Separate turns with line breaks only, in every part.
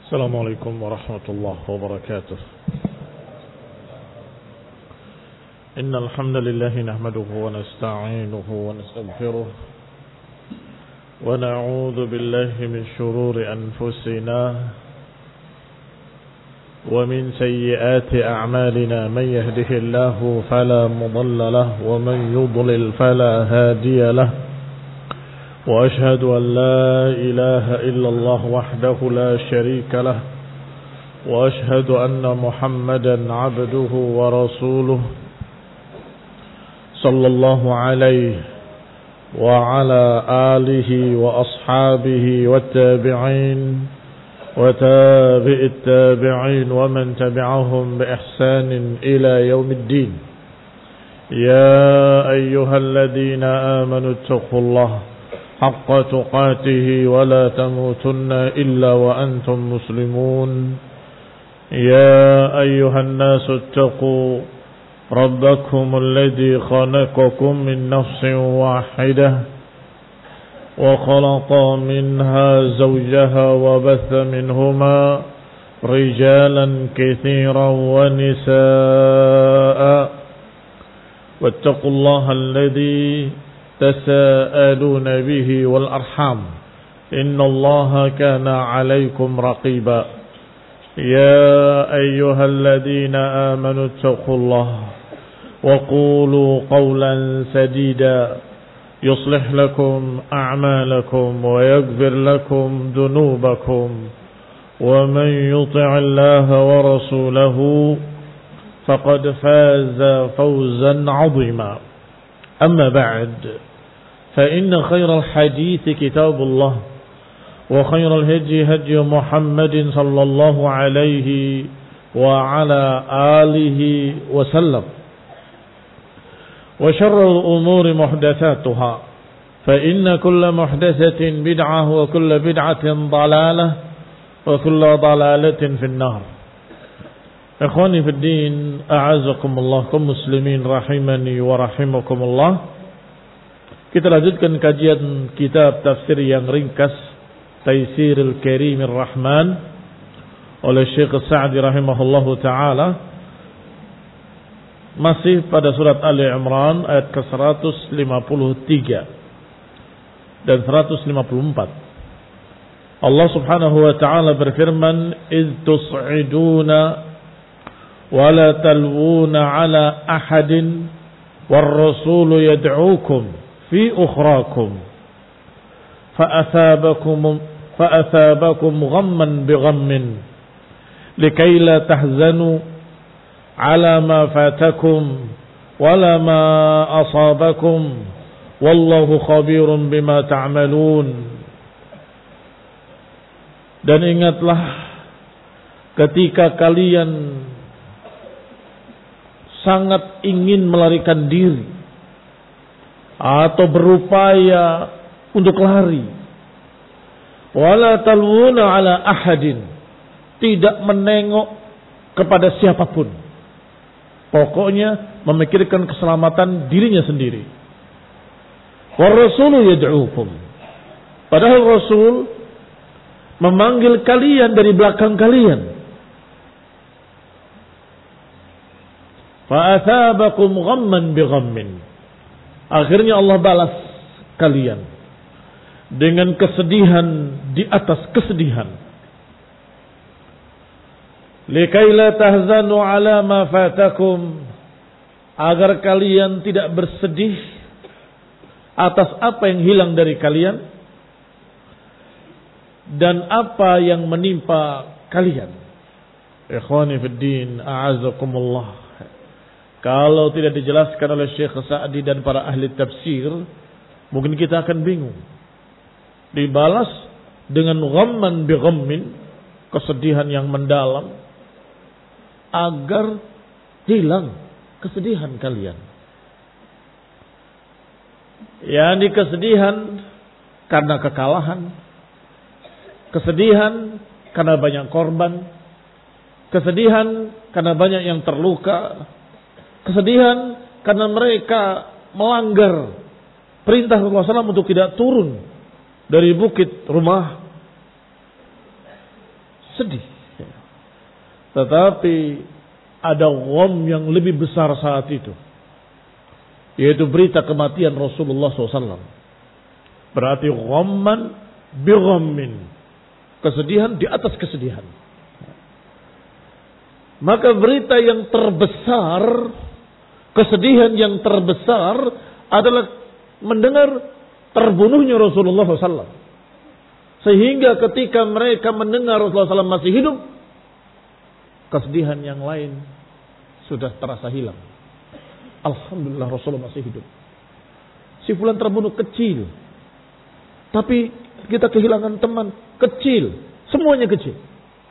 السلام عليكم ورحمة الله وبركاته. إن الحمد لله نحمده ونستعينه ونستغفره ونعوذ بالله من شرور أنفسنا ومن سيئات أعمالنا. من يهده الله فلا مضل له ومن يضلل فلا هادي له. وأشهد أن لا إله إلا الله وحده لا شريك له. وأشهد أن محمدا عبده ورسوله صلى الله عليه وعلى آله وأصحابه والتابعين وتابع التابعين ومن تبعهم بإحسان إلى يوم الدين. يا أيها الذين آمنوا اتقوا الله حق تقاته ولا تموتن إلا وأنتم مسلمون. يا أيها الناس اتقوا ربكم الذي خلقكم من نفس واحدة وخلق منها زوجها وبث منهما رجالا كثيرا ونساء واتقوا الله الذي تساءلون به والأرحام إن الله كان عليكم رقيبا. يا أيها الذين آمنوا اتقوا الله وقولوا قولا سديدا يصلح لكم أعمالكم ويغفر لكم ذنوبكم ومن يطع الله ورسوله فقد فاز فوزا عظيما. أما بعد فإن خير الحديث كتاب الله وخير الهدي هدي محمد صلى الله عليه وعلى آله وسلم وشر الأمور محدثاتها فإن كل محدثة بدعة وكل بدعة ضلالة وكل ضلالة في النار. Ikhwani fi din, a'azakumullah, kaum muslimin rahimani wa rahimakumullah. Kita lanjutkan kajian kitab tafsir yang ringkas Taisirul Karimir Rahman oleh Syekh Sa'di rahimahullahu taala. Masih pada surat Ali Imran ayat ke-153 dan 154. Allah Subhanahu wa taala berfirman, "Idz tus'iduna ولا تلوون على أحد والرسول يدعوكم في أخراكم فأثابكم غما بغم لكي لا تحزنوا على ما فاتكم ولا ما أصابكم والله خبير بما تعملون." Dan ingatlah ketika kalian sangat ingin melarikan diri atau berupaya untuk lari, wala talwuna ala ahadin, tidak menengok kepada siapapun, pokoknya memikirkan keselamatan dirinya sendiri. War rasulu yad'ukum, padahal Rasul memanggil kalian dari belakang kalian. Fa'athabakum ghamman bighammin, akhirnya Allah balas kalian dengan kesedihan di atas kesedihan. Likai la tahzanu ala ma fatakum, agar kalian tidak bersedih atas apa yang hilang dari kalian dan apa yang menimpa kalian. Ikhwani fid din, a'azakumullah. Kalau tidak dijelaskan oleh Syekh Sa'di dan para ahli tafsir, mungkin kita akan bingung. Dibalas dengan ghamman bi ghammin, kesedihan yang mendalam, agar hilang kesedihan kalian. Yani kesedihan karena kekalahan, kesedihan karena banyak korban, kesedihan karena banyak yang terluka, kesedihan karena mereka melanggar perintah Rasulullah SAW untuk tidak turun dari bukit rumah sedih. Tetapi ada gham yang lebih besar saat itu, yaitu berita kematian Rasulullah SAW. Berarti ghamman bi ghammin, kesedihan di atas kesedihan. Maka berita yang terbesar, kesedihan yang terbesar adalah mendengar terbunuhnya Rasulullah SAW. Sehingga ketika mereka mendengar Rasulullah SAW masih hidup, kesedihan yang lain sudah terasa hilang. Alhamdulillah Rasulullah masih hidup. Si fulan terbunuh kecil, tapi kita kehilangan teman kecil, semuanya kecil.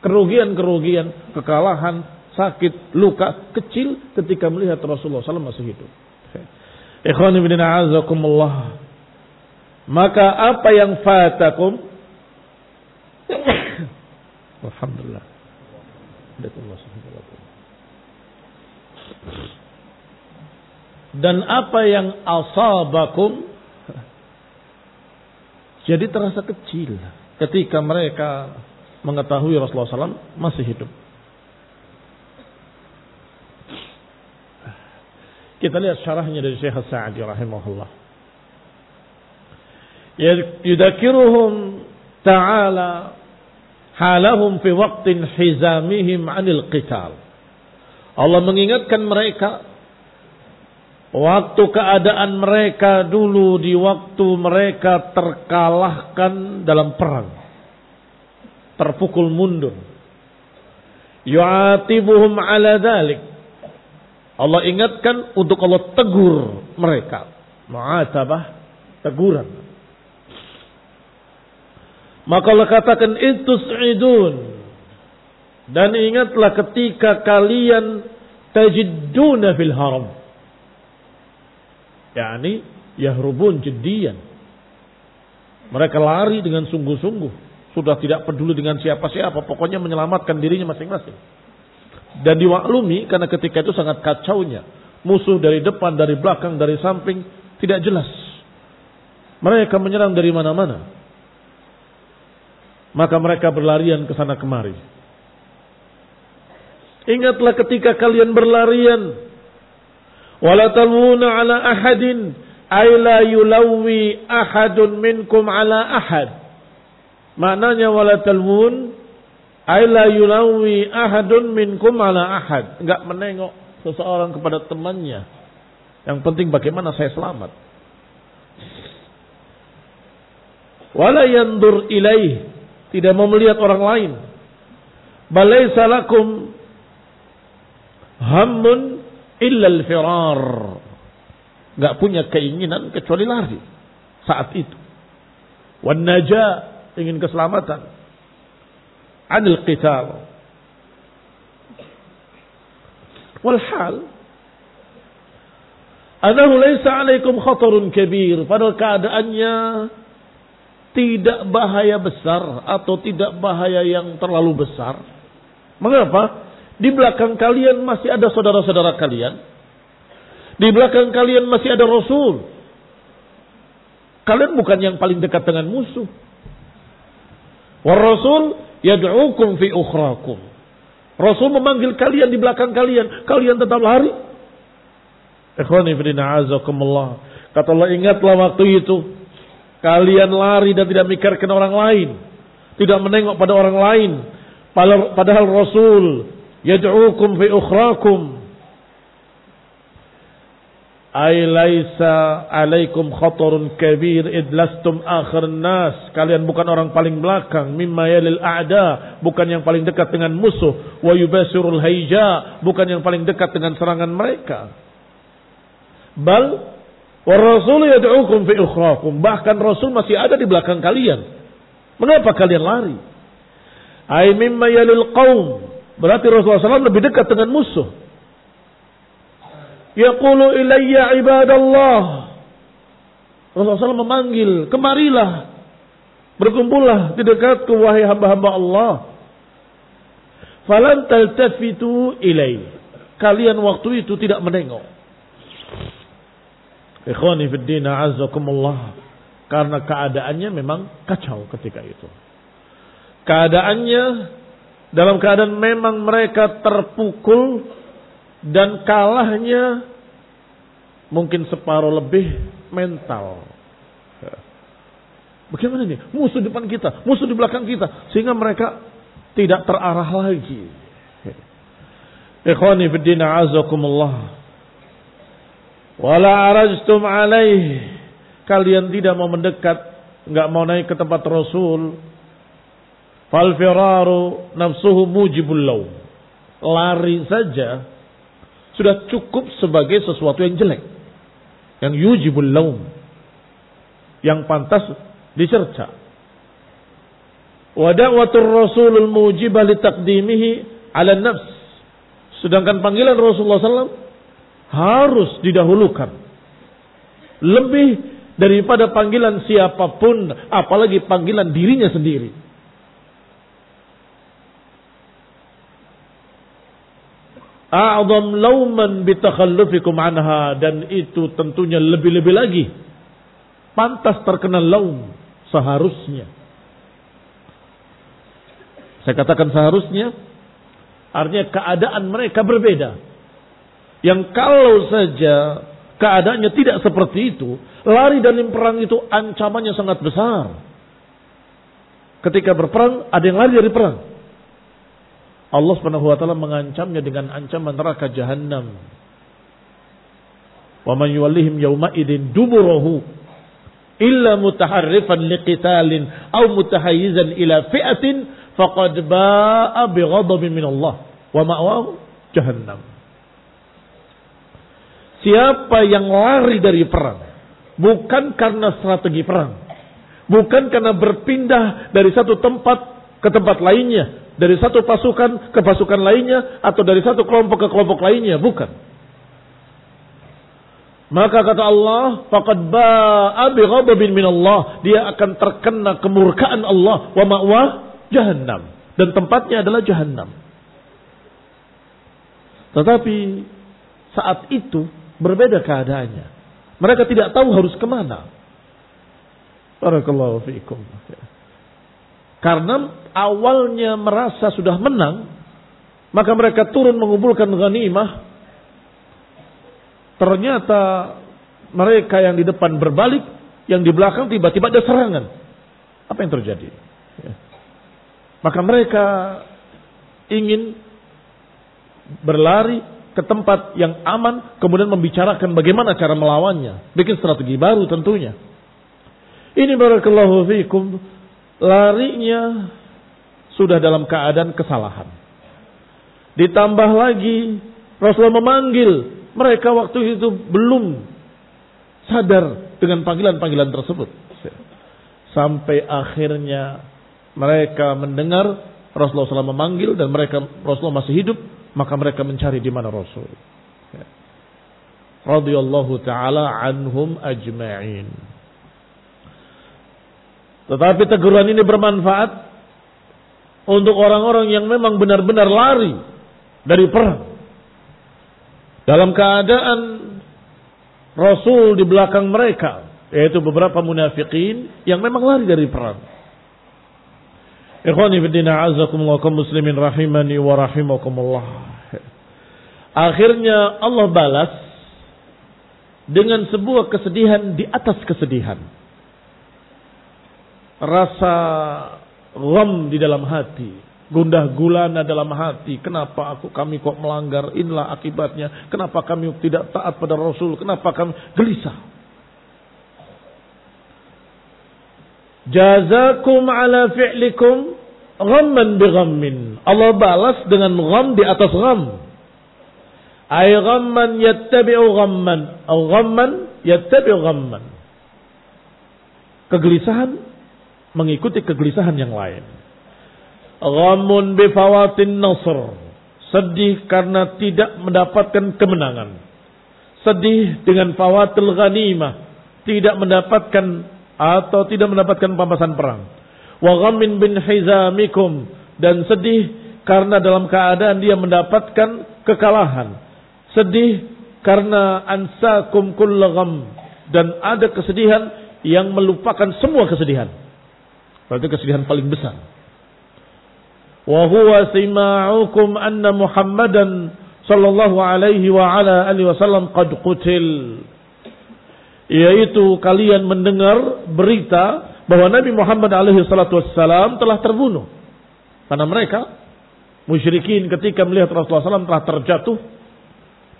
Kerugian-kerugian, kekalahan, sakit, luka kecil ketika melihat Rasulullah SAW masih hidup. Ikhwani bin a'azakumullah. Maka apa yang fatakum, alhamdulillah, dan apa yang asabakum, jadi terasa kecil ketika mereka mengetahui Rasulullah SAW masih hidup. Kita lihat syarahnya dari Syekh As-Sa'di rahimahullah. Yudakiruhum ta'ala halahum fi waqtin hizamihim 'anil qital. Allah mengingatkan mereka waktu keadaan mereka dulu, di waktu mereka terkalahkan dalam perang, terpukul mundur. Yu'atibuhum 'ala dzalik. Allah ingatkan untuk Allah tegur mereka. Mu'atabah, teguran. Maka Allah katakan itus'idun, dan ingatlah ketika kalian tajidduna fil haram, yakni yahrubun jiddiyan, mereka lari dengan sungguh-sungguh, sudah tidak peduli dengan siapa-siapa, pokoknya menyelamatkan dirinya masing-masing. Dan dimaklumi karena ketika itu sangat kacaunya, musuh dari depan, dari belakang, dari samping, tidak jelas. Mereka menyerang dari mana-mana. Maka mereka berlarian ke sana kemari. Ingatlah ketika kalian berlarian, wala talwuna ala ahadin ay la yulawi ahadun minkum ala ahad. Maknanya wala talwun ay la yulawi ahadun minkum ala ahad. Enggak menengok seseorang kepada temannya. Yang penting bagaimana saya selamat. Wala yandur ilaih, tidak mau melihat orang lain. Balaysa lakum hammun illa al-firar. Enggak punya keinginan kecuali lari saat itu. Wan najah, ingin keselamatan. Anil qital. Walhal anahu laysa alaikum khatarun kabir, padahal keadaannya tidak bahaya besar atau tidak bahaya yang terlalu besar. Mengapa? Di belakang kalian masih ada saudara-saudara kalian. Di belakang kalian masih ada Rasul. Kalian bukan yang paling dekat dengan musuh. War Rasul yad'ukum fi ukhrakum. Rasul memanggil kalian di belakang kalian, kalian tetap lari. Ikhwani fillah azakumullah. Kata Allah, ingatlah waktu itu kalian lari dan tidak mikirkan orang lain, tidak menengok pada orang lain. Padahal Rasul yad'ukum fi ukhrakum. Ay laisa alaikum khatarun kabir idlastum akhir nas. Kalian bukan orang paling belakang, mimma yalil a'da, bukan yang paling dekat dengan musuh, wa yubasirul hayja, bukan yang paling dekat dengan serangan mereka. Bal war rasul yad'ukum fi ukhrakum, bahkan Rasul masih ada di belakang kalian. Mengapa kalian lari? Ay mimma yalil qaum, berarti Rasulullah SAW lebih dekat dengan musuh. Yaqulu ilayya ibadallah, Rasulullah SAW memanggil, kemarilah, berkumpullah di dekatku wahai hamba-hamba Allah. Falan taltafitu ilai, kalian waktu itu tidak menengok. Ikhwani fid din a'azzakumullah, karena keadaannya memang kacau ketika itu. Keadaannya dalam keadaan memang mereka terpukul dan kalahnya mungkin separuh lebih mental. Bagaimana ini? Musuh depan kita, musuh di belakang kita, sehingga mereka tidak terarah lagi. Ikhwani fid din a'azakumullah. Wala arajtum alaih. Kalian tidak mau mendekat, enggak mau naik ke tempat Rasul. Fal firaru nafsuhu mujibul laum. Lari saja sudah cukup sebagai sesuatu yang jelek, yang yujibul laum, yang pantas dicerca. Wa da'watur rasulul mujibah li taqdimihi 'ala nafs. Sedangkan panggilan Rasulullah SAW harus didahulukan lebih daripada panggilan siapapun, apalagi panggilan dirinya sendiri. A'zam lauman bitakhallufikum anha, dan itu tentunya lebih-lebih lagi pantas terkena laum, seharusnya. Saya katakan seharusnya, artinya keadaan mereka berbeda. Yang kalau saja keadaannya tidak seperti itu, lari dari perang itu ancamannya sangat besar. Ketika berperang, ada yang lari dari perang. Allah Subhanahu wa taala mengancamnya dengan ancaman neraka jahanam. Wa man yuwallihim yawma idzin duburahu illa mutaharrifan liqitalin aw mutahayyizan ila fi'atin faqad ba'a bighadabin min Allah wa ma'wahu jahannam. Siapa yang lari dari perang bukan karena strategi perang, bukan karena berpindah dari satu tempat ke tempat lainnya, dari satu pasukan ke pasukan lainnya, atau dari satu kelompok ke kelompok lainnya, bukan. Maka kata Allah, faqad ba'a bighadabin min Allah, dia akan terkena kemurkaan Allah, wa ma'wah jahannam, dan tempatnya adalah jahannam. Tetapi saat itu berbeda keadaannya. Mereka tidak tahu harus kemana. Barakallahu fiikum. Karena awalnya merasa sudah menang, maka mereka turun mengumpulkan ghanimah. Ternyata mereka yang di depan berbalik, yang di belakang tiba-tiba ada serangan. Apa yang terjadi? Maka mereka ingin berlari ke tempat yang aman, kemudian membicarakan bagaimana cara melawannya, bikin strategi baru tentunya. Ini barakallahu fiikum, larinya sudah dalam keadaan kesalahan. Ditambah lagi Rasulullah memanggil mereka, waktu itu belum sadar dengan panggilan-panggilan tersebut. Sampai akhirnya mereka mendengar Rasulullah SAW memanggil dan Rasulullah masih hidup, maka mereka mencari di mana Rasul. Radhiyallahu ta'ala anhum ajma'in. Tetapi teguran ini bermanfaat untuk orang-orang yang memang benar-benar lari dari perang. Dalam keadaan Rasul di belakang mereka, yaitu beberapa munafikin yang memang lari dari perang. Ikhwani fiddina a'azakumullah kaum muslimin rahimani wa rahimakumullah. Akhirnya Allah balas dengan sebuah kesedihan di atas kesedihan. Rasa gham di dalam hati, gundah gulana dalam hati. Kenapa kami kok melanggar? Inilah akibatnya. Kenapa kami tidak taat pada Rasul? Kenapa kami gelisah? Jazakum ala fi'likum ghamman bi ghammin. Allah balas dengan gham di atas gham. Ay ghamman yattabi'u ghamman, atau ghamman yattabi'u ghamman. Kegelisahan mengikuti kegelisahan yang lain. Ghammun bi fawatin nasr. Sedih karena tidak mendapatkan kemenangan. Sedih dengan fawatil ghanimah, tidak mendapatkan atau tidak mendapatkan pampasan perang. Wa ghammin bin hizamikum, dan sedih karena dalam keadaan dia mendapatkan kekalahan. Sedih karena ansakum kull gham, dan ada kesedihan yang melupakan semua kesedihan. Berarti kesedihan paling besar. wa huwa sima'ukum anna Muhammadan sallallahu alaihi wa ala alihi wasallam qad qutil. Yaitu kalian mendengar berita bahwa Nabi Muhammad alaihi salatu wassalam telah terbunuh. Karena mereka musyrikin ketika melihat Rasulullah SAW telah terjatuh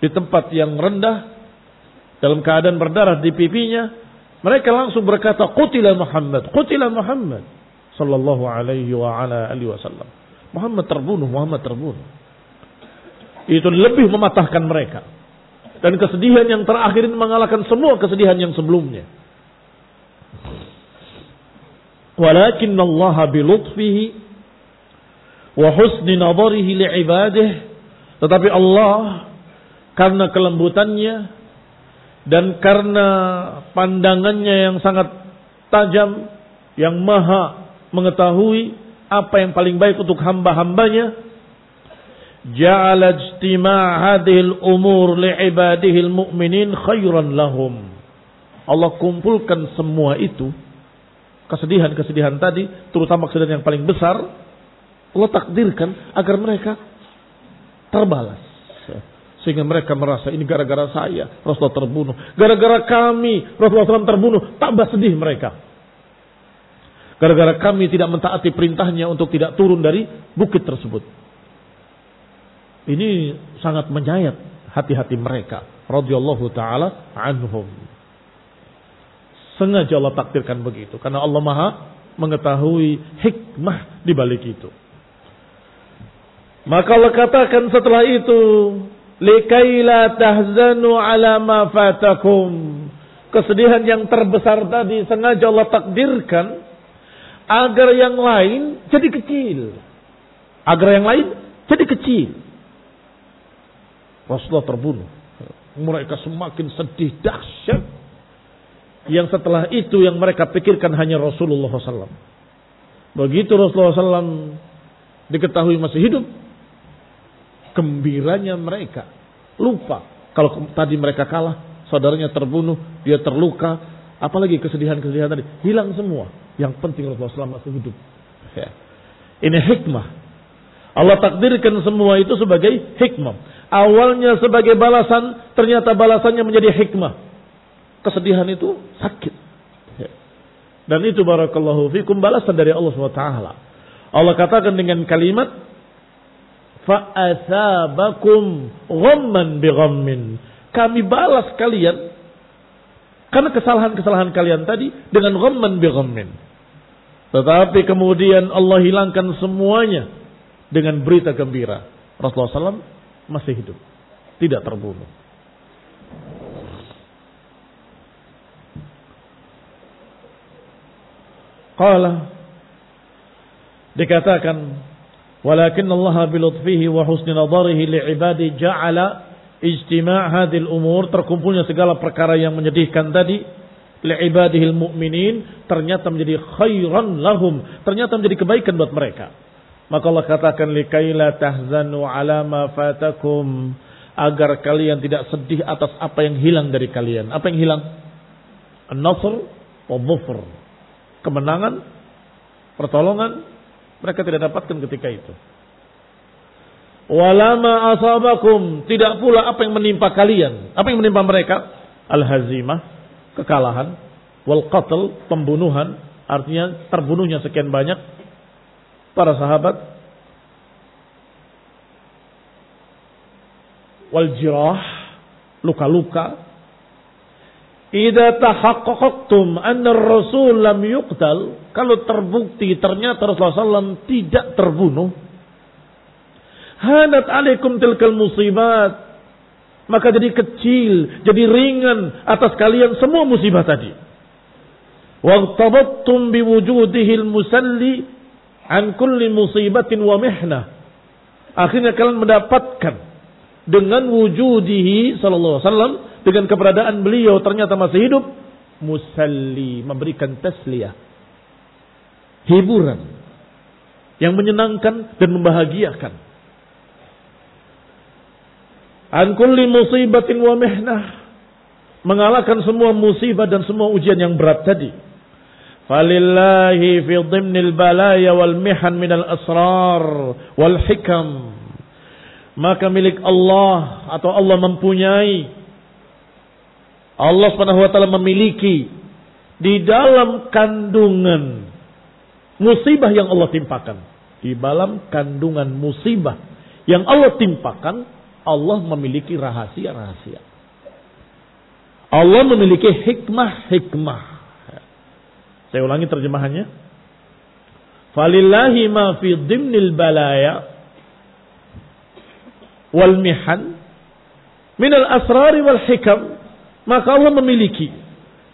di tempat yang rendah dalam keadaan berdarah di pipinya, mereka langsung berkata, qutila Muhammad sallallahu alaihi wa ala alihi wasallam. Muhammad terbunuh. Itu lebih mematahkan mereka. Dan kesedihan yang terakhir ini mengalahkan semua kesedihan yang sebelumnya. Walakin Allah bilutfihi wa husni nadharihi li'ibadihi. Tetapi Allah karena kelembutannya dan karena pandangannya yang sangat tajam, yang maha mengetahui apa yang paling baik untuk hamba-hambanya, ja'ala ijtima' hadhil umur li'ibadihil mu'minin khairan lahum. Allah kumpulkan semua itu, kesedihan-kesedihan tadi, terutama kesedihan yang paling besar, Allah takdirkan agar mereka terbalas. Sehingga mereka merasa ini gara-gara saya Rasulullah terbunuh, gara-gara kami Rasulullah SAW terbunuh, tambah sedih mereka. Gara-gara kami tidak mentaati perintahnya untuk tidak turun dari bukit tersebut. Ini sangat menyayat hati-hati mereka radhiyallahu taala anhum. Sengaja Allah takdirkan begitu karena Allah Maha mengetahui hikmah di balik itu. Maka Allah katakan setelah itu, likai la tahzanu ala ma fatakum. Kesedihan yang terbesar tadi sengaja Allah takdirkan agar yang lain jadi kecil. Rasulullah terbunuh. Mereka semakin sedih dahsyat. Yang setelah itu yang mereka pikirkan hanya Rasulullah SAW. Begitu Rasulullah SAW diketahui masih hidup, gembiranya mereka lupa kalau tadi mereka kalah, saudaranya terbunuh, dia terluka, apalagi kesedihan-kesedihan tadi hilang semua. Yang penting Rasulullah SAW masih hidup. Ya. Ini hikmah. Allah takdirkan semua itu sebagai hikmah. Awalnya sebagai balasan, ternyata balasannya menjadi hikmah. Kesedihan itu sakit. Ya. Dan itu barakallahu fikum balasan dari Allah SWT. Allah katakan dengan kalimat fa'athabakum ghamman bighammin. Kami balas kalian karena kesalahan-kesalahan kalian tadi dengan ghamman bighammin. Tetapi kemudian Allah hilangkan semuanya dengan berita gembira. Rasulullah SAW masih hidup, tidak terbunuh. Qala, dikatakan, walakin Allah bilutfihi wa husni nadharihi li'ibadi ja'ala ijtima' hadhil umur, terkumpulnya segala perkara yang menyedihkan tadi, li'ibadihil mu'minin, ternyata menjadi khairan lahum, ternyata menjadi kebaikan buat mereka. Maka Allah katakan, likai la tahzanu ala ma fatakum, agar kalian tidak sedih atas apa yang hilang dari kalian. Apa yang hilang? An-nasr wa dhufr. Kemenangan, pertolongan, mereka tidak dapatkan ketika itu. Walama asabakum, tidak pula apa yang menimpa kalian. Apa yang menimpa mereka? Al-hazimah, kekalahan. Wal qatl, pembunuhan. Artinya terbunuhnya sekian banyak para sahabat. Wal jirah, luka-luka. Idza tahaqqaqtum anna ar-rasul lam yuqtal, kalau terbukti ternyata Rasulullah SAW tidak terbunuh, hanat alaikum tilkal musibat, maka jadi kecil, jadi ringan atas kalian semua musibah tadi. Waqtabattum biwujudihi al-musalli an kulli musibatin wa mihnah, akhirnya kalian mendapatkan dengan wujudihi sallallahu alaihi wasallam, dengan keberadaan beliau ternyata masih hidup, musalli, memberikan tasliyah, hiburan yang menyenangkan dan membahagiakan. An kulli musibatin wa mihnah, mengalahkan semua musibah dan semua ujian yang berat tadi. Falillahi fi dhimnil balaya wal mihan minal asrar wal hikam. Maka milik Allah atau Allah mempunyai, Allah Subhanahu wa taala memiliki di dalam kandungan musibah yang Allah timpakan. Di dalam kandungan musibah yang Allah timpakan, Allah memiliki rahasia-rahasia. Allah memiliki hikmah-hikmah. Saya ulangi terjemahannya. Falillahi ma fi dhimnil balaya wal mihan minal asrari wal hikam. Maka Allah memiliki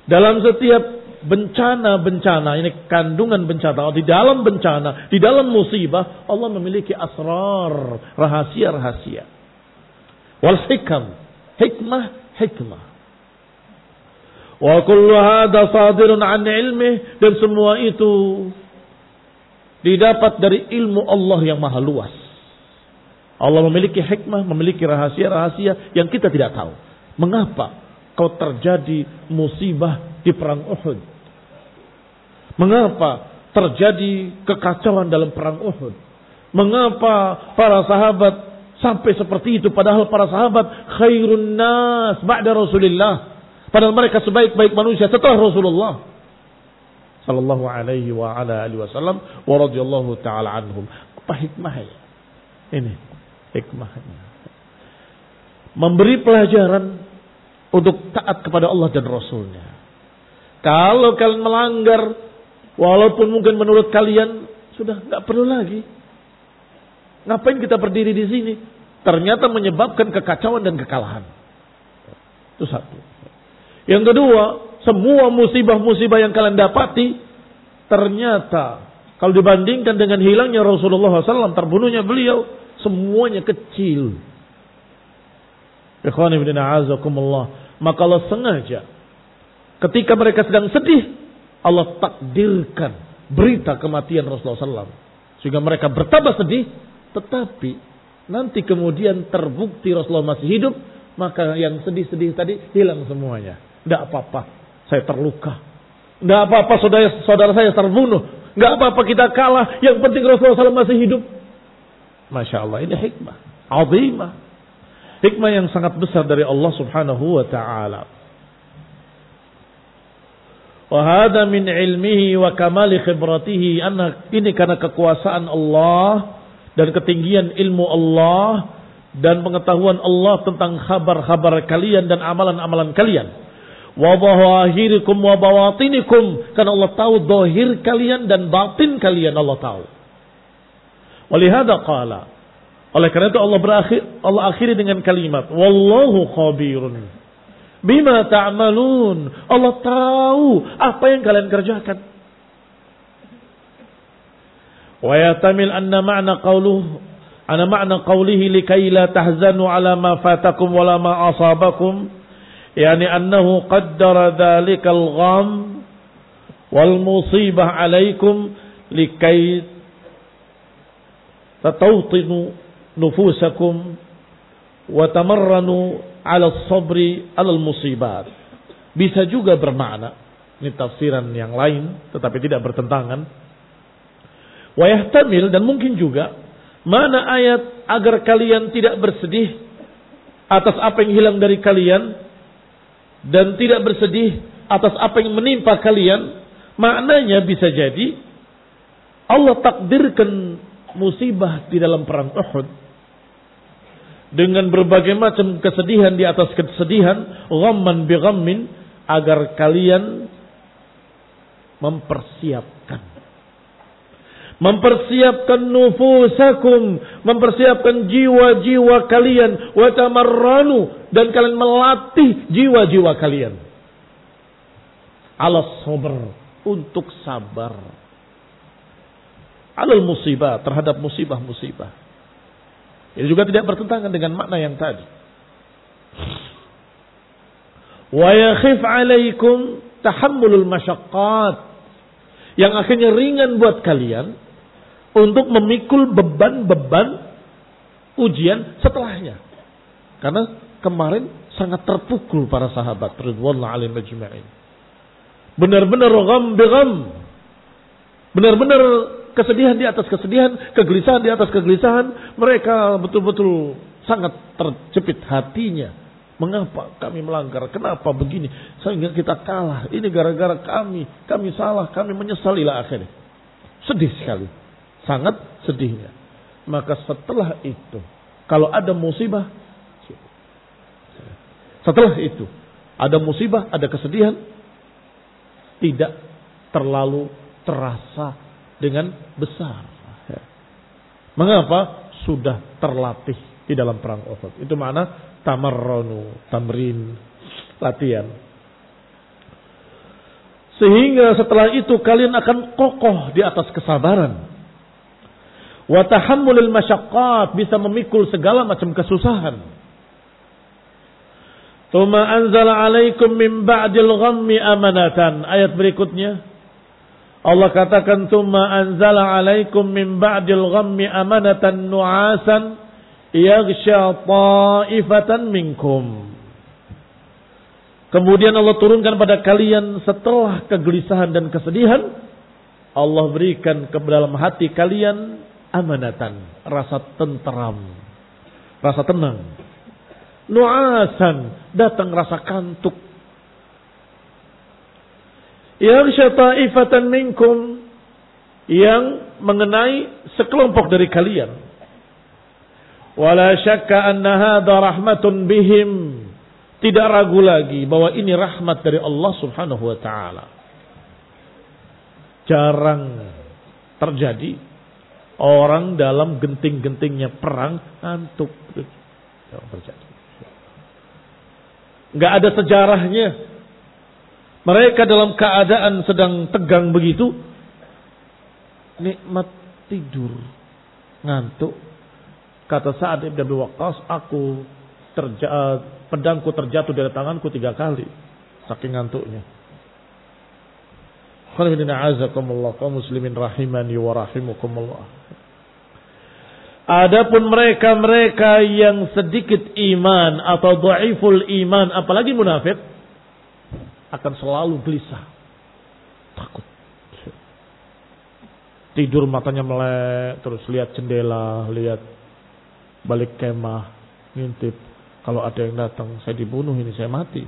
dalam setiap bencana-bencana, ini kandungan bencana, di dalam bencana, di dalam musibah, Allah memiliki asrar, rahasia-rahasia. Wal hikam, hikmah-hikmah. Wa kullu hadha sadirun an ilmih, dan semua itu didapat dari ilmu Allah yang maha luas. Allah memiliki hikmah, memiliki rahasia-rahasia yang kita tidak tahu. Mengapa kau terjadi musibah di perang Uhud? Mengapa terjadi kekacauan dalam perang Uhud? Mengapa para sahabat sampai seperti itu, padahal para sahabat khairun nas ba'da Rasulillah, padahal mereka sebaik-baik manusia setelah Rasulullah sallallahu alaihi wa ala alihi wasallam wa radhiyallahu taala anhum. Apa hikmahnya? Ini hikmahnya. Memberi pelajaran untuk taat kepada Allah dan Rasulnya. Kalau kalian melanggar, walaupun mungkin menurut kalian sudah nggak perlu lagi. Ngapain kita berdiri di sini? Ternyata menyebabkan kekacauan dan kekalahan. Itu satu. Yang kedua, semua musibah-musibah yang kalian dapati, ternyata kalau dibandingkan dengan hilangnya Rasulullah SAW, terbunuhnya beliau, semuanya kecil. Ikhwani bin a'azakumullah. Maka Allah sengaja ketika mereka sedang sedih, Allah takdirkan berita kematian Rasulullah SAW, sehingga mereka bertambah sedih. Tetapi nanti kemudian terbukti Rasulullah masih hidup, maka yang sedih-sedih tadi hilang semuanya. Tidak apa-apa, saya terluka. Tidak apa-apa, saudara saya terbunuh. Tidak apa-apa, kita kalah. Yang penting Rasulullah SAW masih hidup. Masya Allah, ini hikmah azimah. Hikmah yang sangat besar dari Allah Subhanahu wa ta'ala. Wa hadha min ilmihi wa kamali khibratihi. Ini karena kekuasaan Allah dan ketinggian ilmu Allah dan pengetahuan Allah tentang kabar-kabar kalian dan amalan-amalan kalian. Wa dhahirikum wa bawatinikum, karena Allah tahu zahir kalian dan batin kalian, Allah tahu. Walihada qala, oleh karena itu Allah akhiri dengan kalimat wallahu khabirun bima ta'malun. Allah tahu apa yang kalian kerjakan. Wa yatamil anna ma'na qawlihi likay la tahzanu ala ma fatakum wala ma asabakum, yani annahu qaddara dhalikal gham wal musibah alaikum likay tatawtinu nufusakum wa tamarranu ala sabri ala musibat. Bisa juga bermakna, ini tafsiran yang lain tetapi tidak bertentangan. Wa yahtamil, dan mungkin juga mana ayat agar kalian tidak bersedih atas apa yang hilang dari kalian dan tidak bersedih atas apa yang menimpa kalian. Maknanya bisa jadi Allah takdirkan musibah di dalam perang Uhud dengan berbagai macam kesedihan di atas kesedihan, ghamman bi ghammin, agar kalian mempersiapkan nufusakum, mempersiapkan jiwa-jiwa kalian, wa tamarranu, dan kalian melatih jiwa-jiwa kalian ala sabr, untuk sabar, alal musibah, terhadap musibah-musibah. Ini juga tidak bertentangan dengan makna yang tadi. Wa yakhif alaikum tahammulul masyaqqat, yang akhirnya ringan buat kalian untuk memikul beban-beban ujian setelahnya. Karena kemarin sangat terpukul para sahabat radhiyallahu alaihim ajma'in. Benar-benar gham bi gham, Benar-benar kesedihan di atas kesedihan, kegelisahan di atas kegelisahan. Mereka betul-betul sangat terjepit hatinya. Mengapa kami melanggar? Kenapa begini? Sehingga kita kalah. Ini gara-gara kami salah, kami menyesal ila akhirnya. Sedih sekali. Sangat sedihnya. Maka setelah itu, kalau ada musibah, setelah itu, ada musibah, ada kesedihan, tidak terlalu terasa dengan besar. Mengapa? Sudah terlatih di dalam perang Uhud. Itu makna tamarranu, tamrin, latihan. Sehingga setelah itu kalian akan kokoh di atas kesabaran. Wa tahammulil masyaqqat, bisa memikul segala macam kesusahan. Tsumma anzala 'alaikum min ba'dil ghammi amanatan. Ayat berikutnya Allah katakan tsumma anzala 'alaikum min ba'dil ghammi amanatan nu'asan yaghsha ta'ifatan minkum. Kemudian Allah turunkan pada kalian setelah kegelisahan dan kesedihan, Allah berikan ke dalam hati kalian amanatan, rasa tentram, rasa tenang. Nu'asan, datang rasa kantuk. Yaghsha ta'ifatan minkum, yang mengenai sekelompok dari kalian. Wala syakka anna hadha rahmatun bihim, tidak ragu lagi bahwa ini rahmat dari Allah Subhanahu wa taala. Jarang terjadi orang dalam genting-gentingnya perang ngantuk. Jarang terjadi. Enggak ada sejarahnya. Mereka dalam keadaan sedang tegang begitu, nikmat tidur, ngantuk. Kata Sa'ad ibn Abi Waqqas, pedangku terjatuh dari tanganku 3 kali, saking ngantuknya. Kaum muslimin rahimani wa rahimukumullah. Adapun mereka yang sedikit iman atau dhaiful iman, apalagi munafik, akan selalu gelisah, takut. Tidur matanya melek, terus lihat jendela, lihat balik kemah, ngintip. Kalau ada yang datang, saya dibunuh ini, saya mati.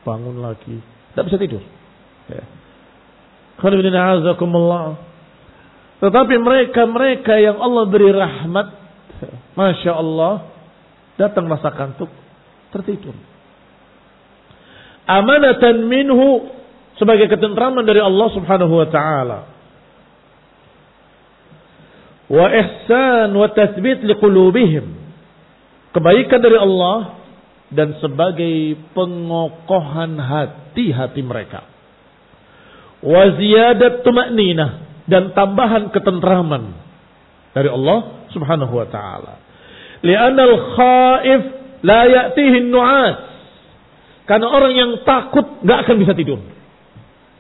Bangun lagi, tidak bisa tidur. Tetapi mereka yang Allah beri rahmat, Masya Allah, datang masa kantuk, tertidur. Amanatan minhu, sebagai ketentraman dari Allah Subhanahu wa ta'ala. Wa ihsan wa tathbit liqulubihim, kebaikan dari Allah dan sebagai pengokohan hati-hati mereka. Wa ziyadat tuma'ninah, dan tambahan ketentraman dari Allah Subhanahu wa ta'ala. Li'anal khaif la ya'tihi nu'as, karena orang yang takut gak akan bisa tidur.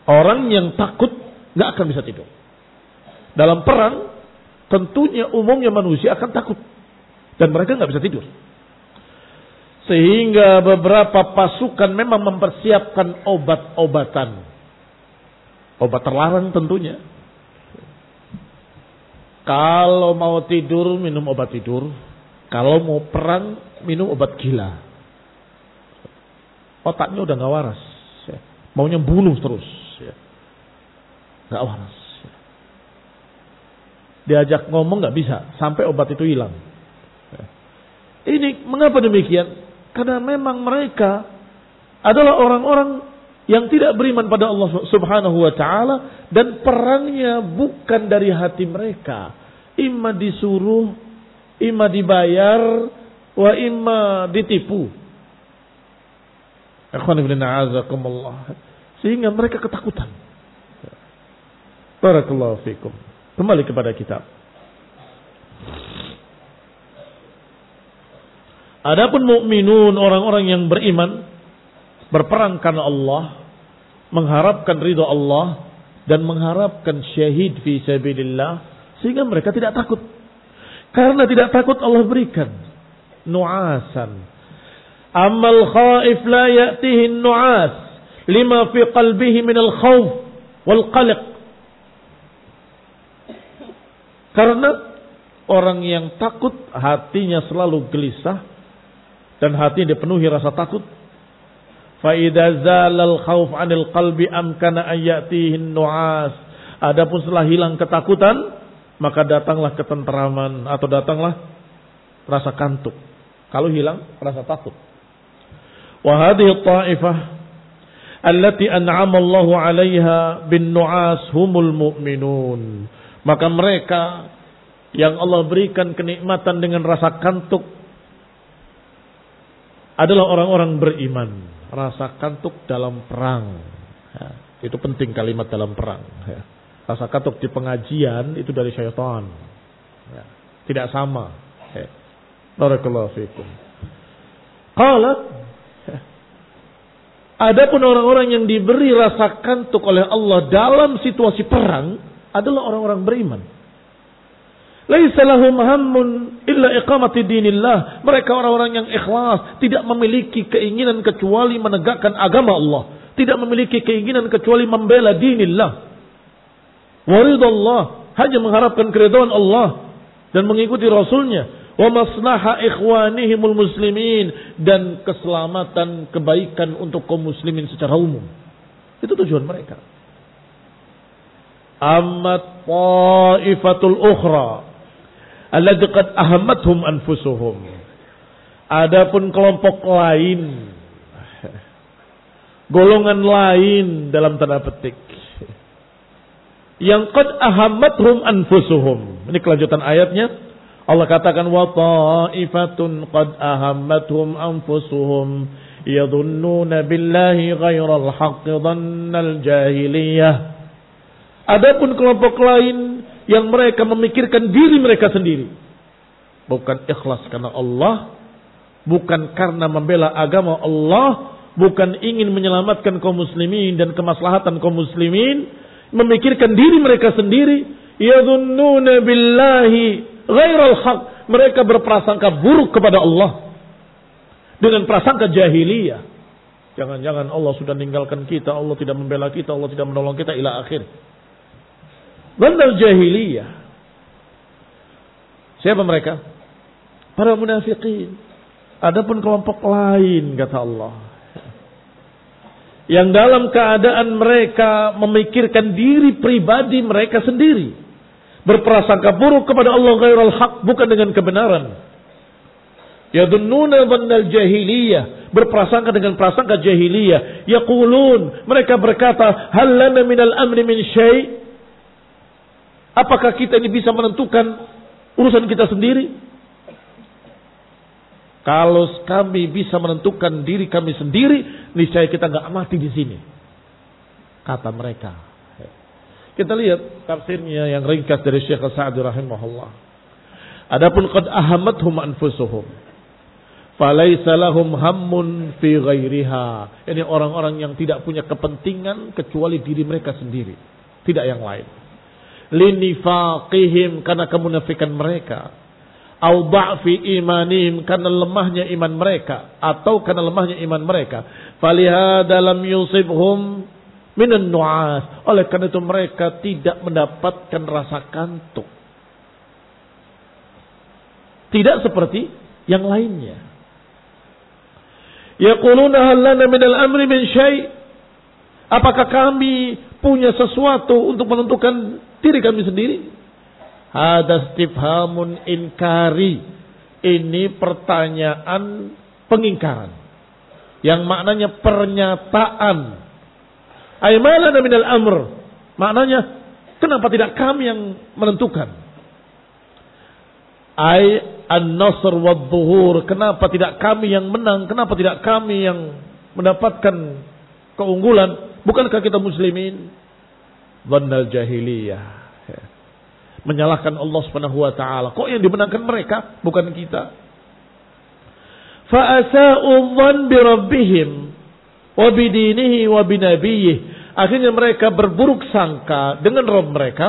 Orang yang takut gak akan bisa tidur. Dalam perang tentunya umumnya manusia akan takut, dan mereka gak bisa tidur. Sehingga beberapa pasukan memang mempersiapkan obat-obatan. Obat terlarang tentunya. Kalau mau tidur, minum obat tidur. Kalau mau perang, minum obat gila. Otaknya udah gak waras. Maunya bunuh terus. Gak waras. Diajak ngomong gak bisa, sampai obat itu hilang. Ini mengapa demikian? Karena memang mereka adalah orang-orang yang tidak beriman pada Allah Subhanahu wa ta'ala, dan perangnya bukan dari hati mereka. Imma disuruh, imma dibayar, wa imma ditipu. Sehingga mereka ketakutan. Barakallahu fikum. Kembali kepada kitab. Adapun mukminun, orang-orang yang beriman, berperang karena Allah, mengharapkan ridha Allah dan mengharapkan syahid fi sabilillah, sehingga mereka tidak takut. Karena tidak takut, Allah berikan nu'asan. Amal khaif la ya'tihi nu'as lima fi qalbihi minal khawf wal qaliq. Karena orang yang takut hatinya selalu gelisah dan hatinya dipenuhi rasa takut. Fa idza zalal khauf 'anil qalbi amkana an ya'tihi an-nu'as. Adapun setelah hilang ketakutan, maka datanglah ketenteraman atau datanglah rasa kantuk. Kalau hilang rasa takut. Wa hadhihi at-ta'ifah allati an'ama Allahu 'alaiha bin-nu'as humul mu'minun. Maka mereka yang Allah berikan kenikmatan dengan rasa kantuk adalah orang-orang beriman. Rasa kantuk dalam perang. Ya, itu penting kalimat dalam perang. Ya. Rasa kantuk di pengajian itu dari syaitan. Ya, tidak sama. Ya. Barakallahu fikum. Qala, adapun orang-orang yang diberi rasa kantuk oleh Allah dalam situasi perang adalah orang-orang beriman. Laisa lahum hammun illa iqamati dinillah. Mereka orang-orang yang ikhlas, tidak memiliki keinginan kecuali menegakkan agama Allah, tidak memiliki keinginan kecuali membela dinillah. Waridallah, hanya mengharapkan keridhaan Allah dan mengikuti Rasulnya. Wa maslaha ikhwanihimul muslimin, dan keselamatan kebaikan untuk kaum muslimin secara umum. Itu tujuan mereka. Amat ta'ifatul ukhra alladzi qad ahammathum anfusuhum. Adapun kelompok lain, golongan lain dalam tanda petik, yang qad ahammathum anfusuhum. Ini kelanjutan ayatnya. Allah katakan wa ta'ifatun qad ahammathum anfusuhum yadhunnuna billahi ghairal haqqi dhannal jahiliyah. Adapun kelompok lain yang mereka memikirkan diri mereka sendiri, bukan ikhlas karena Allah, bukan karena membela agama Allah, bukan ingin menyelamatkan kaum muslimin dan kemaslahatan kaum muslimin, memikirkan diri mereka sendiri. Yadhunnuna billahi ghairal haq, mereka berprasangka buruk kepada Allah dengan prasangka jahiliyah. Jangan-jangan Allah sudah meninggalkan kita, Allah tidak membela kita, Allah tidak menolong kita ila akhir. Bandal jahiliyah. Siapa mereka? Para munafikin. Adapun kelompok lain, kata Allah, yang dalam keadaan mereka memikirkan diri pribadi mereka sendiri, berprasangka buruk kepada Allah ghairal haq, bukan dengan kebenaran. Yadunnuna bandal jahiliyah, berprasangka dengan prasangka jahiliyah. Yaqulun, mereka berkata, hal lana minal amri min syai'. Apakah kita ini bisa menentukan urusan kita sendiri? Kalau kami bisa menentukan diri kami sendiri, niscaya kita nggak mati di sini, kata mereka. Kita lihat tafsirnya yang ringkas dari Syekh Sa'di rahimahullah. Adapun qad ahammathum anfusuhum falaysa lahum hammun fi ghairiha. Ini orang-orang yang tidak punya kepentingan kecuali diri mereka sendiri, tidak yang lain. Linifaqihim, karena kemunafikan mereka, au da'fi imanihim, karena lemahnya iman mereka, atau karena lemahnya iman mereka. Falihada lam yusibhum minan nu'as, oleh karena itu mereka tidak mendapatkan rasa kantuk, tidak seperti yang lainnya. Yaquluna hal lana minal amri min syai', apakah kami punya sesuatu untuk menentukan diri kami sendiri? Hada istifhamun inkari, ini pertanyaan pengingkaran yang maknanya pernyataan. Ay malana minal amr, maknanya kenapa tidak kami yang menentukan? Ay an-nasr wad-dhuhur, kenapa tidak kami yang menang, kenapa tidak kami yang mendapatkan keunggulan? Bukankah kita muslimin? Dhannal jahiliyah, menyalahkan Allah Subhanahu wa taala. Kok yang dimenangkan mereka, bukan kita? Fa asa'u dhann bi rabbihim wa bi dinihi wa bi nabiyih. Akhirnya mereka berburuk sangka dengan Rabb mereka,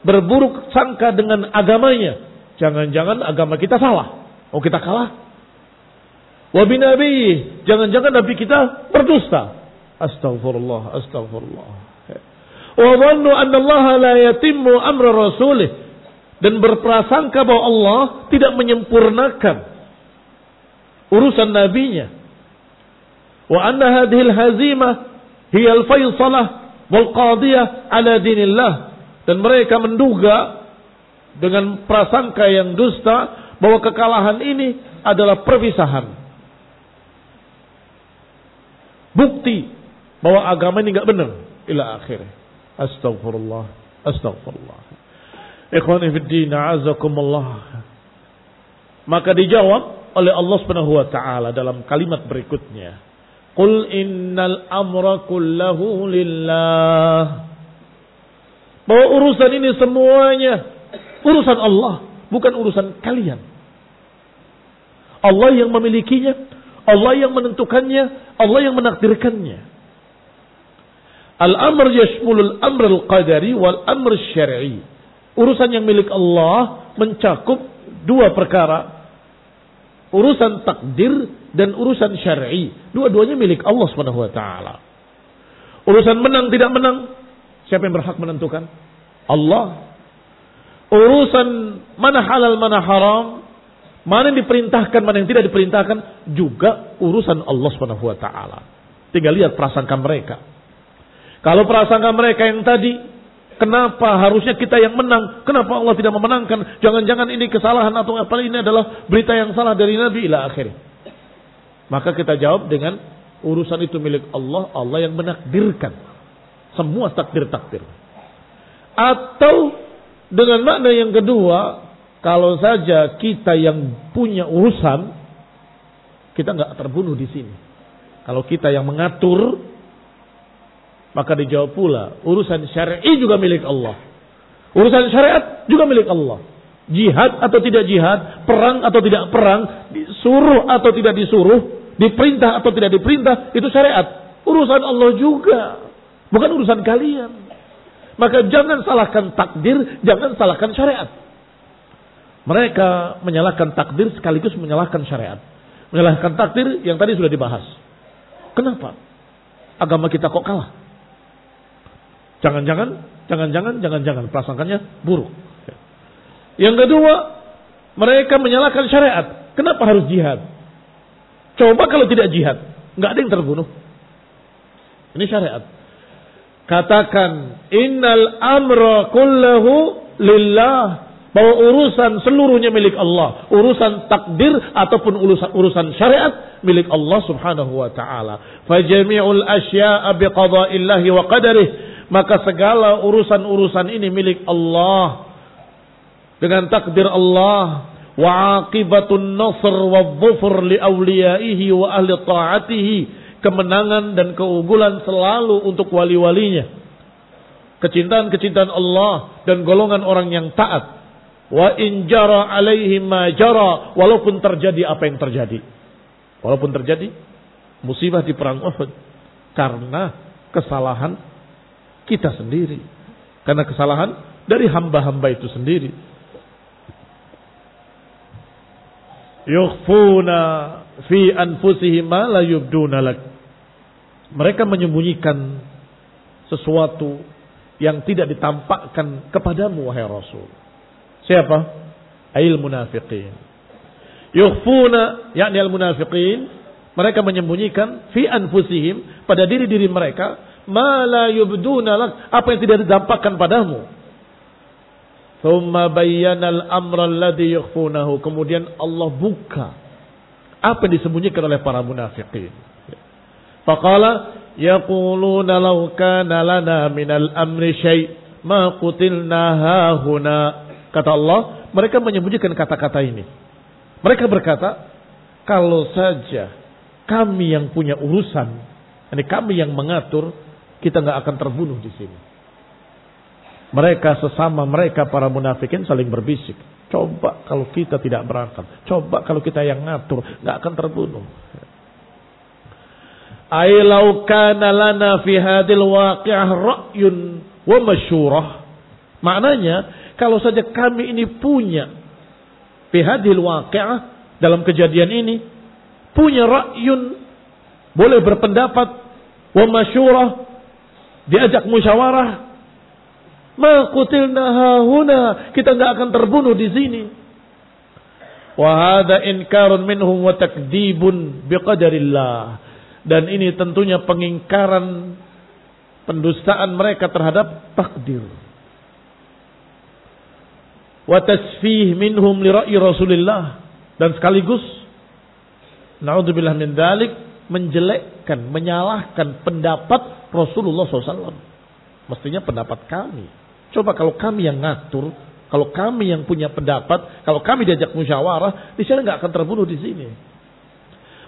berburuk sangka dengan agamanya. Jangan-jangan agama kita salah, oh kita kalah. Wa bi nabiyih, jangan-jangan nabi kita berdusta. Astaghfirullah, astaghfirullah. Wa dhannu anna Allah la yatimmu amra rasulih. dan berprasangka bahwa Allah tidak menyempurnakan urusan nabinya. Wa anna hadhil hazimah hiya al-faysalah wal qadiyah ala dinillah. Dan mereka menduga dengan prasangka yang dusta bahwa kekalahan ini adalah perpisahan. Bukti bahwa agama ini enggak benar ila akhirnya. Astagfirullah, astagfirullah. Ikhwani fid din, a'azakumullah. Maka dijawab oleh Allah Subhanahu wa taala dalam kalimat berikutnya. Qul innal amra kullahu lillah. Bahwa urusan ini semuanya urusan Allah, bukan urusan kalian. Allah yang memilikinya, Allah yang menentukannya, Allah yang menakdirkannya. Al-amr yashmulul amr al-qadari wal amr syar'i. Urusan yang milik Allah mencakup dua perkara. Urusan takdir dan urusan syar'i. Dua-duanya milik Allah Subhanahu wa taala. Urusan menang tidak menang, siapa yang berhak menentukan? Allah. Urusan mana halal mana haram, mana yang diperintahkan mana yang tidak diperintahkan, juga urusan Allah Subhanahu wa taala. Tinggal lihat prasangka mereka. Kalau prasangka mereka yang tadi, kenapa harusnya kita yang menang? Kenapa Allah tidak memenangkan? Jangan-jangan ini kesalahan atau apa ini adalah berita yang salah dari Nabi ila akhir. Maka kita jawab dengan urusan itu milik Allah, Allah yang menakdirkan. Semua takdir-takdir. Atau dengan makna yang kedua, kalau saja kita yang punya urusan, kita nggak terbunuh di sini. Kalau kita yang mengatur, maka dijawab pula, urusan syar'i juga milik Allah. Urusan syariat juga milik Allah. Jihad atau tidak jihad, perang atau tidak perang, disuruh atau tidak disuruh, diperintah atau tidak diperintah, itu syariat. Urusan Allah juga, bukan urusan kalian. Maka jangan salahkan takdir, jangan salahkan syariat. Mereka menyalahkan takdir sekaligus menyalahkan syariat. Menyalahkan takdir yang tadi sudah dibahas. Kenapa agama kita kok kalah? Jangan-jangan prasangkanya buruk. Yang kedua, mereka menyalahkan syariat. Kenapa harus jihad? Coba kalau tidak jihad, nggak ada yang terbunuh. Ini syariat. Katakan innal amra kullahu lillah, bahwa urusan seluruhnya milik Allah. Urusan takdir ataupun urusan syariat milik Allah Subhanahu wa taala. Fajami'ul asya'a biqada'illahi wa qadarih. Maka segala urusan-urusan ini milik Allah dengan takdir Allah. Wa 'aqibatun nasr wa dhufr li awliyaihi wa ahli ta'atihi. Kemenangan dan keunggulan selalu untuk wali-walinya. Kecintaan-kecintaan Allah dan golongan orang yang taat. Wa in jara alaihim ma jara, walaupun terjadi apa yang terjadi. Walaupun terjadi musibah di perang Uhud karena kesalahan kita sendiri. Karena kesalahan dari hamba-hamba itu sendiri. Yukhfuna fi anfusihim ma la yubduna lak. Mereka menyembunyikan sesuatu yang tidak ditampakkan kepadamu wahai Rasul. Siapa? Ail munafiqin. Yukhfuna, yakni al munafiqin, mereka menyembunyikan fi anfusihim, pada diri-diri mereka, ma la yubduna lak, apa yang tidak ditampakkan padamu. Thumma bayyana al-amra alladhi yukhfunahu, kemudian Allah buka apa yang disembunyikan oleh para munafiqin. Faqala yaquluna law kana lana minal amri syai' ma qutilna hahuna. Kata Allah, mereka menyembunyikan kata-kata ini. Mereka berkata, kalau saja kami yang punya urusan, ini kami yang mengatur, kita nggak akan terbunuh di sini. Mereka sesama mereka para munafikin saling berbisik. Coba kalau kita tidak berangkat, coba kalau kita yang ngatur, nggak akan terbunuh. Ailau kana lana fi hadil waqi'ah ra'yun wa masyurah. Maknanya, kalau saja kami ini punya fi hadil waqi'ah, dalam kejadian ini punya ra'yun, boleh berpendapat, wa masyurah, diajak musyawarah, Ma qutilna hahuna, kita enggak akan terbunuh di sini. Wa hadza inkarun minhum wa takdzibun biqadarillah. Dan ini tentunya pengingkaran, pendustaan mereka terhadap takdir. Wa tasfih minhum li ra'yi Rasulillah, dan sekaligus naudzubillah min dzalik, menjelekkan, menyalahkan pendapat Rasulullah SAW. Mestinya pendapat kami. Coba kalau kami yang ngatur, kalau kami yang punya pendapat, kalau kami diajak musyawarah, di sana nggak akan terbunuh di sini.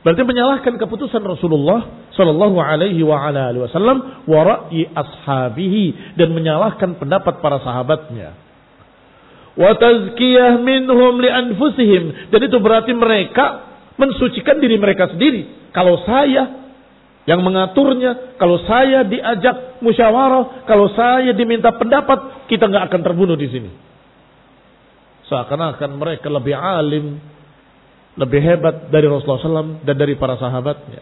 Berarti menyalahkan keputusan Rasulullah Sallallahu Alaihi Wasallam wa ra'yi ashabihi, dan menyalahkan pendapat para sahabatnya. Wa tazkiyah minhum li anfusihim, dan itu berarti mereka mensucikan diri mereka sendiri. Kalau saya yang mengaturnya, kalau saya diajak musyawarah, kalau saya diminta pendapat, kita nggak akan terbunuh di sini. Seakan-akan mereka lebih alim, lebih hebat dari Rasulullah SAW dan dari para sahabatnya.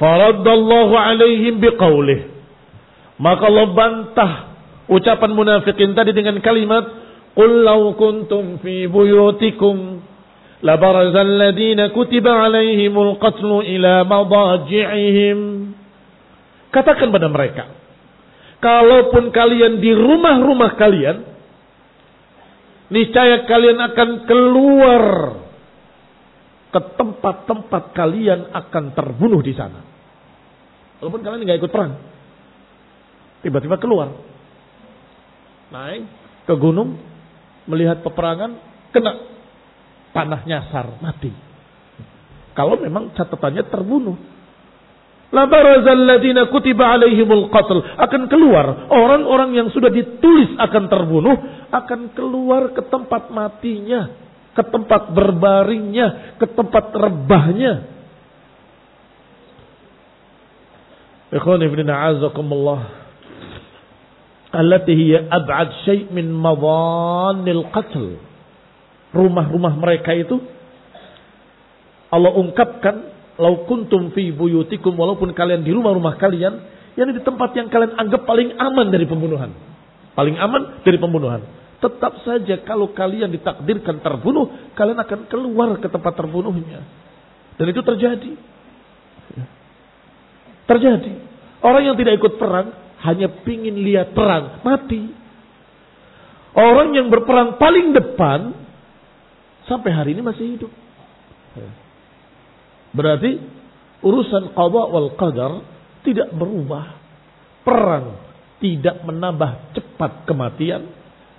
Faraddallahu alaihim biqaulih, maka Allah bantah ucapan munafikin tadi dengan kalimat, qul law kuntum fi buyutikum labarazal ladina kutiba alaihimul qatlu ila madaji'ihim. Katakan pada mereka, kalaupun kalian di rumah-rumah kalian, niscaya kalian akan keluar ke tempat-tempat kalian akan terbunuh di sana. Walaupun kalian nggak ikut perang, tiba-tiba keluar, naik ke gunung, melihat peperangan, kena panah nyasar, mati. Kalau memang catatannya terbunuh. La barazal ladina kutiba alaihimul qatl, akan keluar orang-orang yang sudah ditulis akan terbunuh, akan keluar ke tempat matinya, ke tempat berbaringnya, ke tempat rebahnya. Ikhwani fillah a'azakumullah, allati hiya ab'ad syai' min madhanil qatl. Rumah-rumah mereka itu Allah ungkapkan, lau kuntum fi buyutikum, walaupun kalian di rumah-rumah kalian, yang di tempat yang kalian anggap paling aman dari pembunuhan. Paling aman dari pembunuhan. Tetap saja kalau kalian ditakdirkan terbunuh, kalian akan keluar ke tempat terbunuhnya. Dan itu terjadi. Terjadi. Orang yang tidak ikut perang hanya pingin lihat perang, mati. Orang yang berperang paling depan sampai hari ini masih hidup. Berarti urusan qada wal qadar tidak berubah. Perang tidak menambah cepat kematian,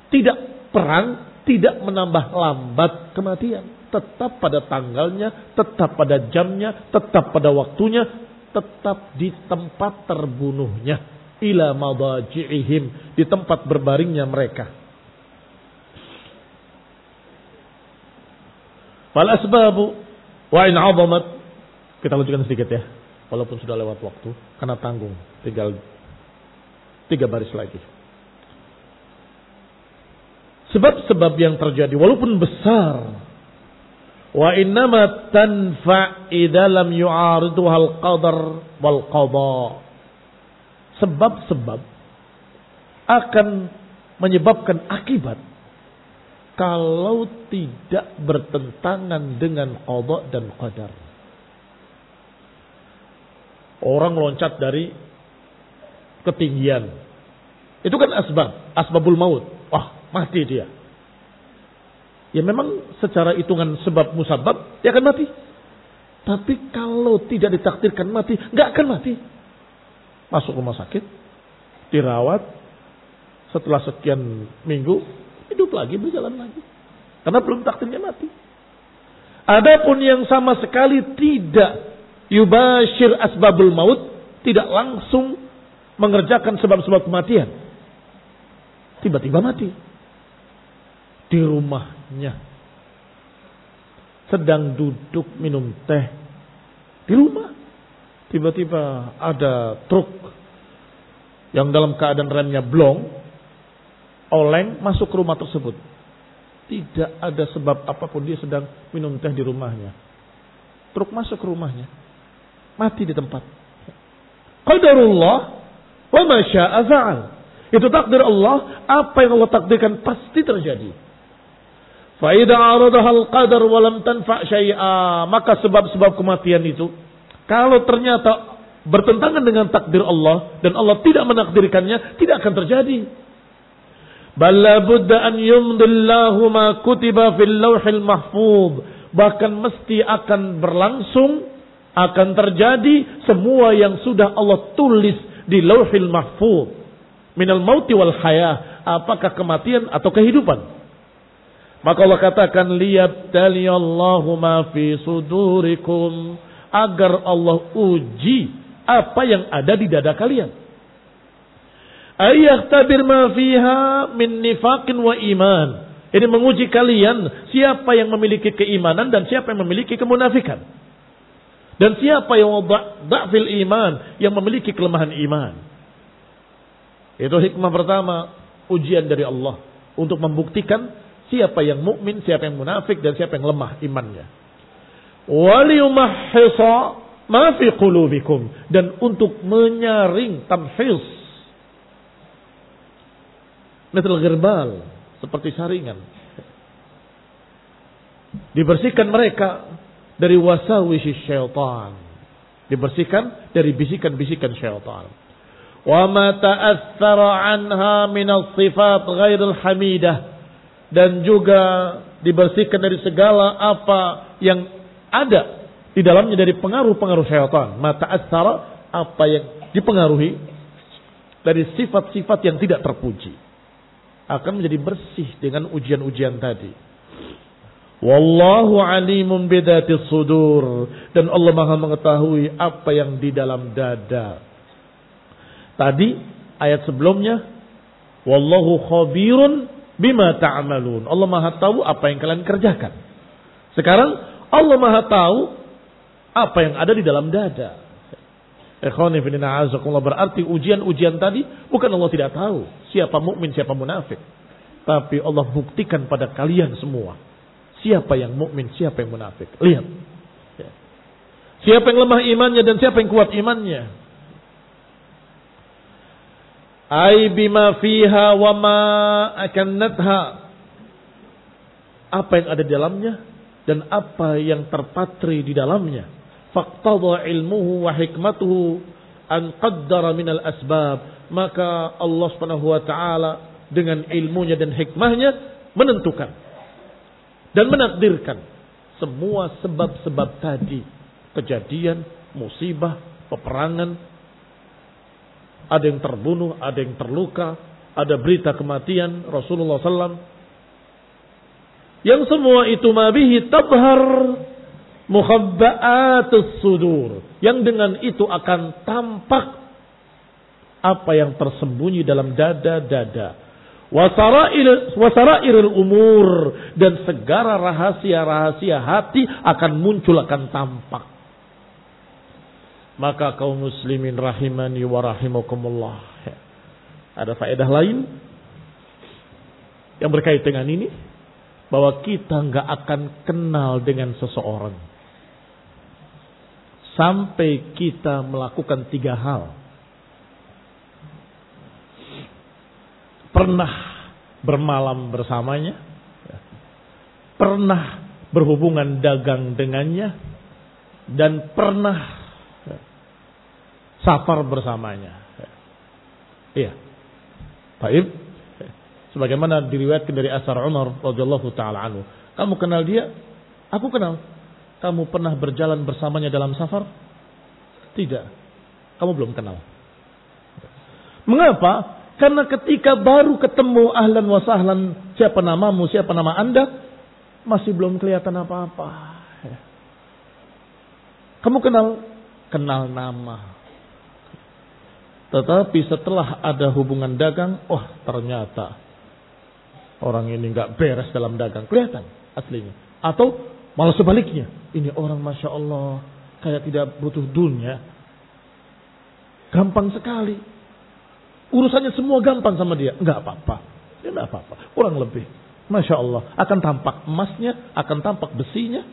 tidak perang tidak menambah lambat kematian. Tetap pada tanggalnya, tetap pada jamnya, tetap pada waktunya, tetap di tempat terbunuhnya. Ila madaji'ihim, di tempat berbaringnya mereka. Fal asbabu wa in 'azamat. Kita lanjutkan sedikit ya, walaupun sudah lewat waktu, karena tanggung, tinggal 3 baris lagi. Sebab-sebab yang terjadi walaupun besar, wa innama tanfa' idza lam yu'ariduha al-qadar wal qada. Sebab-sebab akan menyebabkan akibat kalau tidak bertentangan dengan qada dan qadar. Orang loncat dari ketinggian, itu kan asbabul maut. Wah, mati dia. Ya memang secara hitungan sebab musabab dia akan mati. Tapi kalau tidak ditakdirkan mati, nggak akan mati. Masuk rumah sakit, dirawat, setelah sekian minggu hidup lagi, berjalan lagi. Karena belum takdirnya mati. Adapun yang sama sekali tidak yubashir asbabul maut, tidak langsung mengerjakan sebab-sebab kematian, tiba-tiba mati di rumahnya, sedang duduk minum teh di rumah, tiba-tiba ada truk yang dalam keadaan remnya blong, oleng, masuk ke rumah tersebut. Tidak ada sebab apapun, dia sedang minum teh di rumahnya, truk masuk ke rumahnya, mati di tempat. Qadarullah wa ma syaa fa'al. Itu takdir Allah. Apa yang Allah takdirkan pasti terjadi. Fa idza aradaha al-qadar wa lam tanfa' syai'a, maka sebab-sebab kematian itu kalau ternyata bertentangan dengan takdir Allah dan Allah tidak menakdirkannya, tidak akan terjadi. Bal la budda an yumdillahu ma kutiba fil lauhil mahfuz. Bahkan mesti akan berlangsung, akan terjadi semua yang sudah Allah tulis di lauhil mahfuz. Minal mauti wal hayah, apakah kematian atau kehidupan. Maka Allah katakan liyabtaliyallahu ma fi sudurikum, agar Allah uji apa yang ada di dada kalian. Ayakhtabir ma fiha min nifaqin wa iman. Ini menguji kalian siapa yang memiliki keimanan dan siapa yang memiliki kemunafikan. Dan siapa yang dha'fil iman, yang memiliki kelemahan iman. Itu hikmah pertama, ujian dari Allah untuk membuktikan siapa yang mukmin, siapa yang munafik, dan siapa yang lemah imannya. Waliyumahhisa ma fi qulubikum, dan untuk menyaring tamhis, metal gerbal, seperti saringan. Dibersihkan mereka dari wasawisi syaitan, dibersihkan dari bisikan-bisikan syaitan. Wa ma ta'athara anha min as-sifat ghairil hamidah, dan juga dibersihkan dari segala apa yang ada di dalamnya dari pengaruh-pengaruh syaitan. Ma ta'athara, apa yang dipengaruhi dari sifat-sifat yang tidak terpuji, akan menjadi bersih dengan ujian-ujian tadi. Wallahu alimun bidatis sudur, dan Allah Maha mengetahui apa yang di dalam dada. Tadi ayat sebelumnya, wallahu khabirun bima ta'malun. Allah Maha tahu apa yang kalian kerjakan. Sekarang Allah Maha tahu apa yang ada di dalam dada. Ikhwani fillah, azakumullah, berarti ujian-ujian tadi bukan Allah tidak tahu siapa mukmin, siapa munafik, tapi Allah buktikan pada kalian semua siapa yang mukmin, siapa yang munafik. Lihat. Siapa yang lemah imannya dan siapa yang kuat imannya. Ai bima fiha wa ma akannatha, apa yang ada di dalamnya dan apa yang terpatri di dalamnya. Faqtada ilmuhu wa hikmatuhu an qaddara minal asbab, maka Allah Subhanahu wa taala dengan ilmunya dan hikmahnya menentukan dan menakdirkan semua sebab-sebab tadi, kejadian, musibah, peperangan. Ada yang terbunuh, ada yang terluka, ada berita kematian Rasulullah SAW. Yang semua itu mabihi tabhar mukhabba'atus sudur, yang dengan itu akan tampak apa yang tersembunyi dalam dada-dada. Wasarairil umur, dan segala rahasia-rahasia hati akan muncul, akan tampak. Maka kaum muslimin rahimani wa rahimakumullah, ada faedah lain yang berkait dengan ini, bahwa kita nggak akan kenal dengan seseorang sampai kita melakukan 3 hal. Pernah bermalam bersamanya, pernah berhubungan dagang dengannya, dan pernah safar bersamanya. Iya. Baik. Sebagaimana diriwayatkan dari asar Umar radhiyallahu taala anhu. Kamu kenal dia? Aku kenal. Kamu pernah berjalan bersamanya dalam safar? Tidak. Kamu belum kenal. Mengapa? Karena ketika baru ketemu ahlan wa sahlan, siapa namamu, siapa nama Anda, masih belum kelihatan apa-apa. Kamu kenal nama. Tetapi setelah ada hubungan dagang, ternyata orang ini nggak beres dalam dagang, kelihatan aslinya. Atau malah sebaliknya, ini orang masya Allah kayak tidak butuh dunia, gampang sekali, urusannya semua gampang sama dia, nggak apa-apa, kurang lebih, masya Allah, akan tampak emasnya, akan tampak besinya,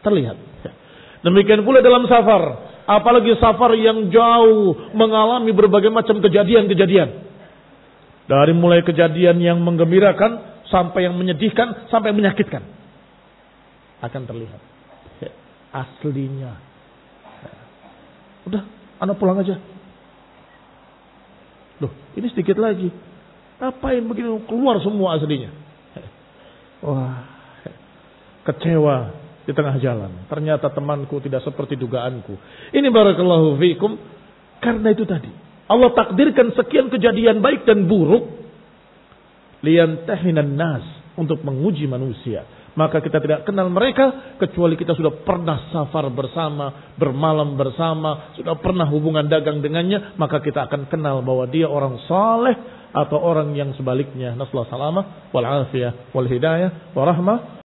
terlihat. Demikian pula dalam safar. Apalagi safar yang jauh, mengalami berbagai macam kejadian-kejadian. Dari mulai kejadian yang menggembirakan sampai yang menyedihkan, sampai menyakitkan. Akan terlihat aslinya. Udah, anak pulang aja. Loh, ini sedikit lagi. Ngapain begini? Keluar semua aslinya. Wah, kecewa di tengah jalan. Ternyata temanku tidak seperti dugaanku. Ini barakallahu fiikum. Karena itu tadi. Allah takdirkan sekian kejadian baik dan buruk. Liyantahinan nas. Untuk menguji manusia. Maka kita tidak kenal mereka. Kecuali kita sudah pernah safar bersama. Bermalam bersama. Sudah pernah hubungan dagang dengannya. Maka kita akan kenal bahwa dia orang saleh. Atau orang yang sebaliknya. Nasallahu salamah. Wal afiyah. Wal hidayah. Wa rahmah.